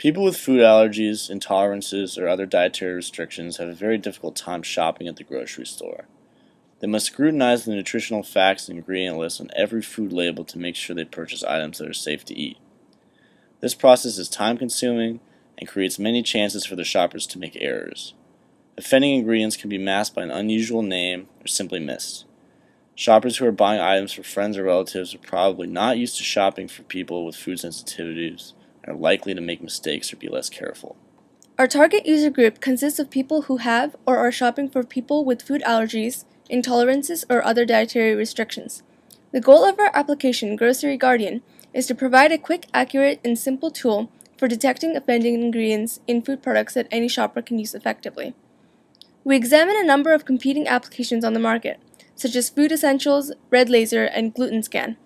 People with food allergies, intolerances, or other dietary restrictions have a very difficult time shopping at the grocery store. They must scrutinize the nutritional facts and ingredient lists on every food label to make sure they purchase items that are safe to eat. This process is time-consuming and creates many chances for the shoppers to make errors. Offending ingredients can be masked by an unusual name or simply missed. Shoppers who are buying items for friends or relatives are probably not used to shopping for people with food sensitivities and are likely to make mistakes or be less careful. Our target user group consists of people who have or are shopping for people with food allergies, intolerances, or other dietary restrictions. The goal of our application, Grocery Guardian, is to provide a quick, accurate, and simple tool for detecting offending ingredients in food products that any shopper can use effectively. We examine a number of competing applications on the market, such as Food Essentials, Red Laser, and Gluten Scan.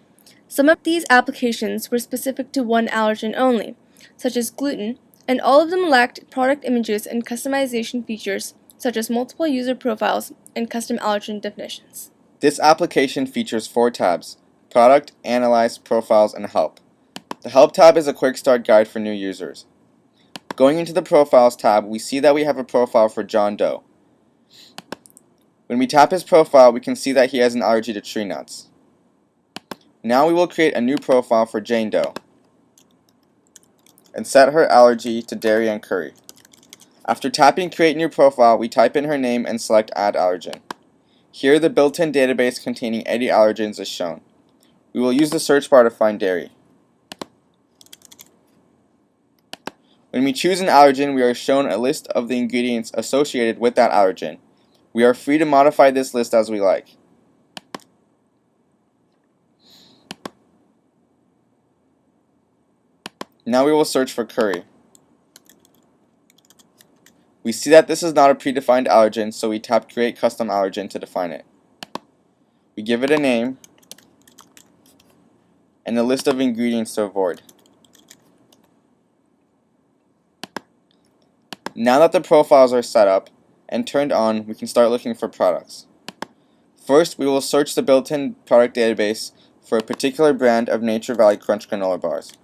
Some of these applications were specific to one allergen only, such as gluten, and all of them lacked product images and customization features, such as multiple user profiles and custom allergen definitions. This application features 4 tabs: Product, Analyze, Profiles, and Help. The Help tab is a quick start guide for new users. Going into the Profiles tab, we see that we have a profile for John Doe. When we tap his profile, we can see that he has an allergy to tree nuts. Now we will create a new profile for Jane Doe and set her allergy to dairy and curry. After tapping Create New Profile, we type in her name and select Add Allergen. Here, the built-in database containing any allergens is shown. We will use the search bar to find dairy. When we choose an allergen, we are shown a list of the ingredients associated with that allergen. We are free to modify this list as we like. Now we will search for curry. We see that this is not a predefined allergen, so we tap Create Custom Allergen to define it. We give it a name and a list of ingredients to avoid. Now that the profiles are set up and turned on, we can start looking for products. First, we will search the built-in product database for a particular brand of Nature Valley Crunch granola bars.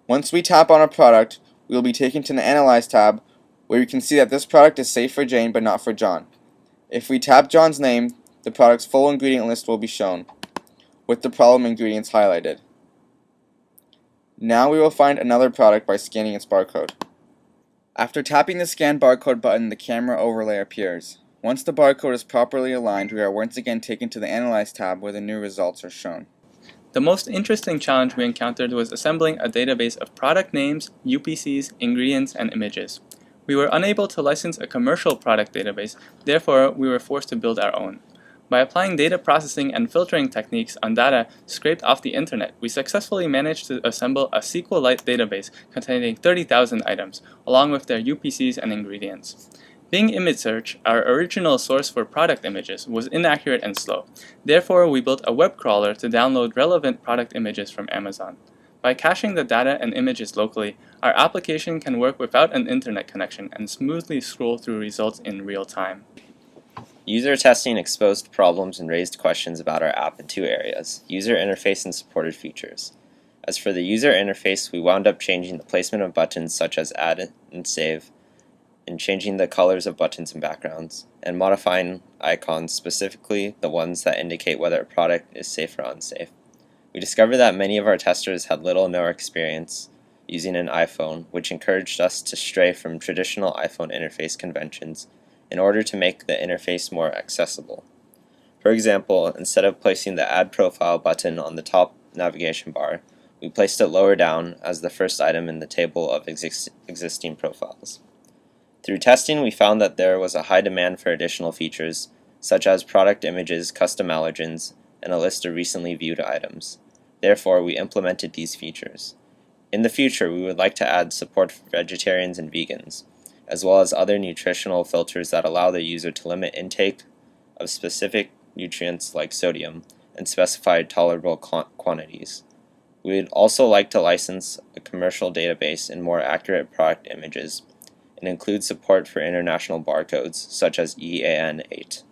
Once we tap on a product, we will be taken to the Analyze tab, where we can see that this product is safe for Jane but not for John. If we tap John's name, the product's full ingredient list will be shown, with the problem ingredients highlighted. Now we will find another product by scanning its barcode. After tapping the Scan Barcode button, the camera overlay appears. Once the barcode is properly aligned, we are once again taken to the Analyze tab where the new results are shown. The most interesting challenge we encountered was assembling a database of product names, UPCs, ingredients, and images. We were unable to license a commercial product database, therefore we were forced to build our own. By applying data processing and filtering techniques on data scraped off the internet, we successfully managed to assemble a SQLite database containing 30,000 items, along with their UPCs and ingredients. Bing Image Search, our original source for product images, was inaccurate and slow. Therefore, we built a web crawler to download relevant product images from Amazon. By caching the data and images locally, our application can work without an internet connection and smoothly scroll through results in real time. User testing exposed problems and raised questions about our app in 2 areas: user interface and supported features. As for the user interface, we wound up changing the placement of buttons such as add and save, and changing the colors of buttons and backgrounds, and modifying icons, specifically the ones that indicate whether a product is safe or unsafe. We discovered that many of our testers had little or no experience using an iPhone, which encouraged us to stray from traditional iPhone interface conventions in order to make the interface more accessible. For example, instead of placing the Add Profile button on the top navigation bar, we placed it lower down as the first item in the table of existing profiles. Through testing, we found that there was a high demand for additional features, such as product images, custom allergens, and a list of recently viewed items. Therefore, we implemented these features. In the future, we would like to add support for vegetarians and vegans, as well as other nutritional filters that allow the user to limit intake of specific nutrients like sodium and specify tolerable quantities. We would also like to license a commercial database and more accurate product images and include support for international barcodes such as EAN8.